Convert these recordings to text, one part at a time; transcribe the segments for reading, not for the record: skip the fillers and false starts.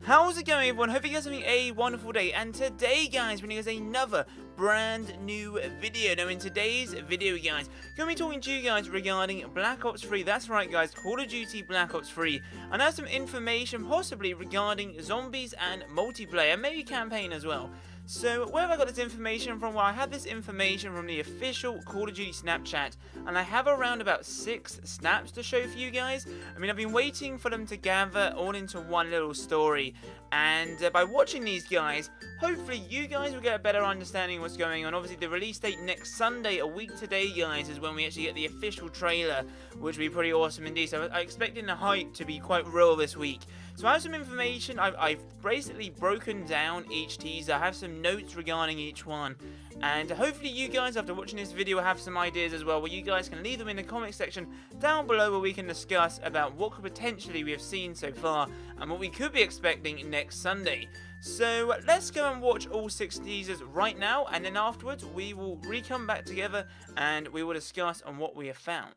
How's it going, everyone? Hope you guys are having a wonderful day. And today, guys, we're going to another brand new video. Now, in today's video, guys, going to be talking to you guys regarding Black Ops 3. That's right, guys, Call of Duty Black Ops 3. And I have some information possibly regarding zombies and multiplayer, maybe campaign as well. So, where have I got this information from? Well, I have this information from the official Call of Duty Snapchat, and I have around about 6 snaps to show for you guys. I mean, I've been waiting for them to gather all into one little story, and by watching these guys, hopefully you guys will get a better understanding of what's going on. Obviously, the release date next Sunday, a week today, guys, is when we actually get the official trailer, which will be pretty awesome indeed. So, I'm expecting the hype to be quite real this week. So I have some information. I've basically broken down each teaser. I have some notes regarding each one. And hopefully you guys, after watching this video, have some ideas as well, where you guys can leave them in the comment section down below, where we can discuss about what could potentially we have seen so far and what we could be expecting next Sunday. So let's go and watch all 6 teasers right now, and then afterwards we will come back together and we will discuss on what we have found.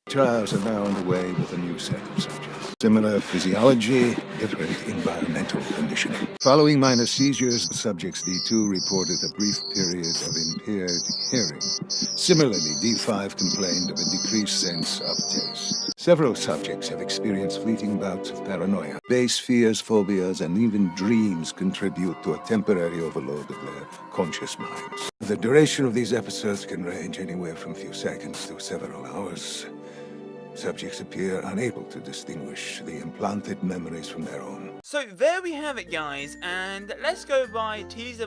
Trials are now underway with a new set of subjects. Similar physiology, different environmental conditioning. Following minor seizures, subjects D2 reported a brief period of impaired hearing. Similarly, D5 complained of a decreased sense of taste. Several subjects have experienced fleeting bouts of paranoia. Base fears, phobias, and even dreams contribute to a temporary overload of their conscious minds. The duration of these episodes can range anywhere from a few seconds to several hours. Subjects appear unable to distinguish the implanted memories from their own. So there we have it, guys, and let's go by teaser.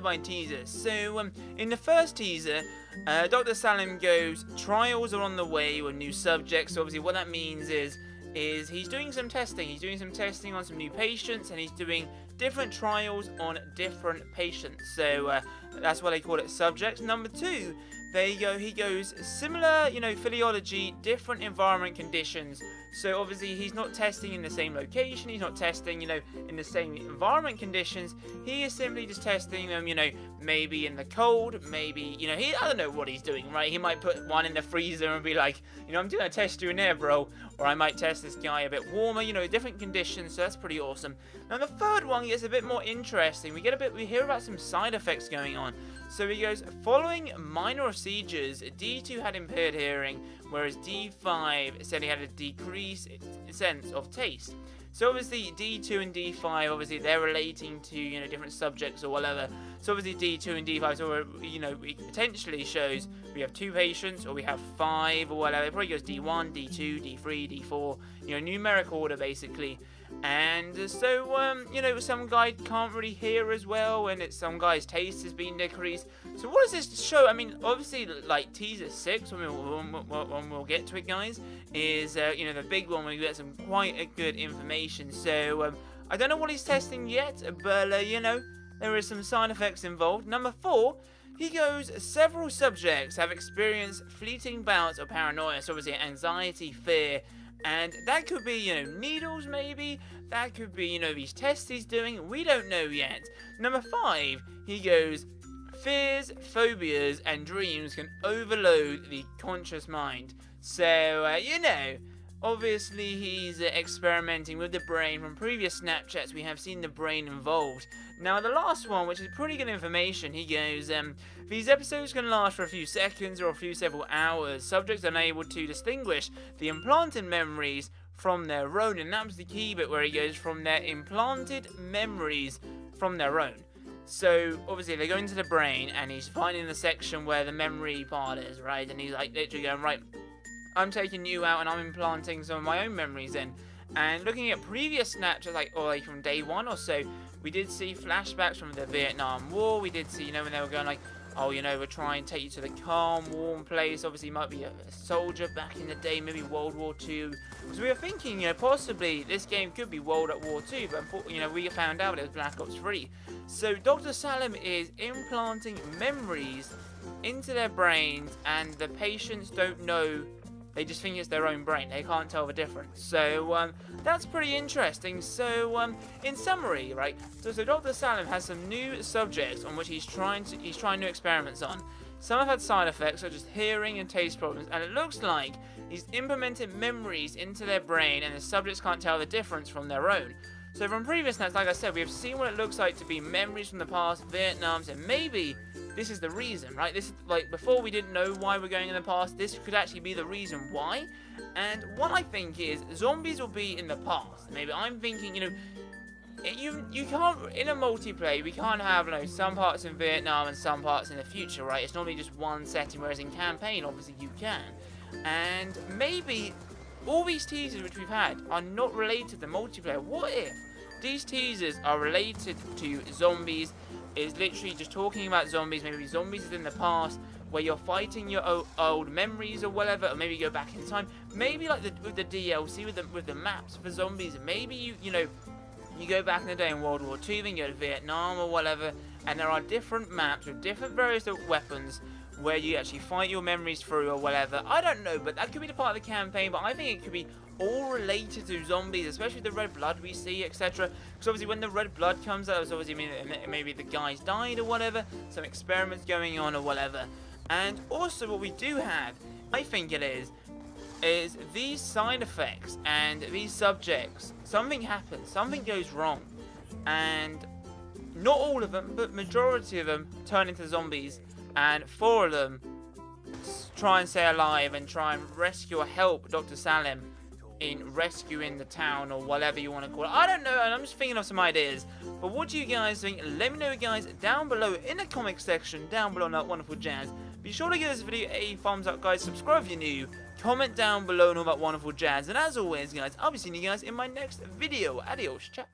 So in the first teaser, Dr. Salim goes, trials are on the way with new subjects. So obviously what that means is he's doing some testing. He's doing some testing on some new patients, and he's doing different trials on different patients. So that's why they call it subjects. Number 2, there you go, he goes, similar, physiology, different environment conditions. So obviously he's not testing in the same location, he's not testing, in the same environment conditions. He is simply just testing them, maybe in the cold, maybe, I don't know what he's doing, right? He might put one in the freezer and be like, I'm doing a test you in there, bro. Or I might test this guy a bit warmer, different conditions, so that's pretty awesome. Now the third one gets a bit more interesting. We hear about some side effects going on. So he goes, following minor seizures, D2 had impaired hearing, whereas D5 said he had a decreased sense of taste. So obviously D2 and D5, obviously they're relating to, different subjects or whatever. So obviously D2 and D5, so it potentially shows we have 2 patients or we have 5 or whatever. It probably goes D1, D2, D3, D4, numeric order basically. And so, some guy can't really hear as well, and some guy's taste has been decreased. So what does this show? I mean, obviously, like teaser 6, when we'll get to it, guys, is, the big one where we get some quite a good information. So, I don't know what he's testing yet, but, there is some side effects involved. Number 4, he goes, several subjects have experienced fleeting bouts of paranoia. So obviously anxiety, fear, and that could be, needles maybe. That could be, these tests he's doing. We don't know yet. Number 5, he goes, fears, phobias, and dreams can overload the conscious mind. So, obviously he's experimenting with the brain. From previous Snapchats, we have seen the brain involved. Now, the last one, which is pretty good information, he goes, these episodes can last for a few seconds or several hours. Subjects are unable to distinguish the implanted memories from their own. And that was the key bit where he goes, from their implanted memories from their own. So, obviously, they go into the brain, and he's finding the section where the memory part is, right? And he's, like, literally going, right, I'm taking you out, and I'm implanting some of my own memories in. And looking at previous Snapchats, like from day 1 or so, we did see flashbacks from the Vietnam War. We did see, when they were going like, oh, we're trying to take you to the calm, warm place. Obviously, you might be a soldier back in the day, maybe World War II. So we were thinking, possibly this game could be World War II, but, we found out it was Black Ops 3. So Dr. Salim is implanting memories into their brains, and the patients don't know. They just think it's their own brain. They can't tell the difference. So, that's pretty interesting. So, in summary, right? So Dr. Salim has some new subjects on which he's trying new experiments on. Some have had side effects, such as hearing and taste problems, and it looks like he's implemented memories into their brain, and the subjects can't tell the difference from their own. So from previous notes, like I said, we have seen what it looks like to be memories from the past, Vietnam's, and maybe this is the reason, right? This is like before we didn't know why we're going in the past. This could actually be the reason why. And what I think is zombies will be in the past. Maybe I'm thinking, you can't in a multiplayer. We can't have some parts in Vietnam and some parts in the future, right? It's normally just one setting, whereas in campaign, obviously you can. And maybe all these teasers which we've had are not related to the multiplayer. What if these teasers are related to zombies? Is literally just talking about zombies. Maybe zombies is in the past where you're fighting your old memories or whatever, or maybe you go back in time. Maybe like with the DLC with the maps for zombies. Maybe you go back in the day in World War II, then you go to Vietnam or whatever, and there are different maps with different various weapons where you actually fight your memories through or whatever. I don't know, but that could be the part of the campaign, but I think it could be all related to zombies, especially the red blood we see, etc. Because obviously when the red blood comes out, it's obviously maybe the guys died or whatever, some experiments going on or whatever. And also what we do have, I think it is these side effects and these subjects. Something happens, something goes wrong, and not all of them, but majority of them turn into zombies, and 4 of them try and stay alive and try and rescue or help Dr. Salim in rescuing the town or whatever you want to call it. I don't know, and I'm just thinking of some ideas. But what do you guys think? Let me know, guys, down below in the comment section, down below on that wonderful jazz. Be sure to give this video a thumbs up, guys. Subscribe if you're new. Comment down below and all that wonderful jazz. And as always, guys, I'll be seeing you guys in my next video. Adios, chat.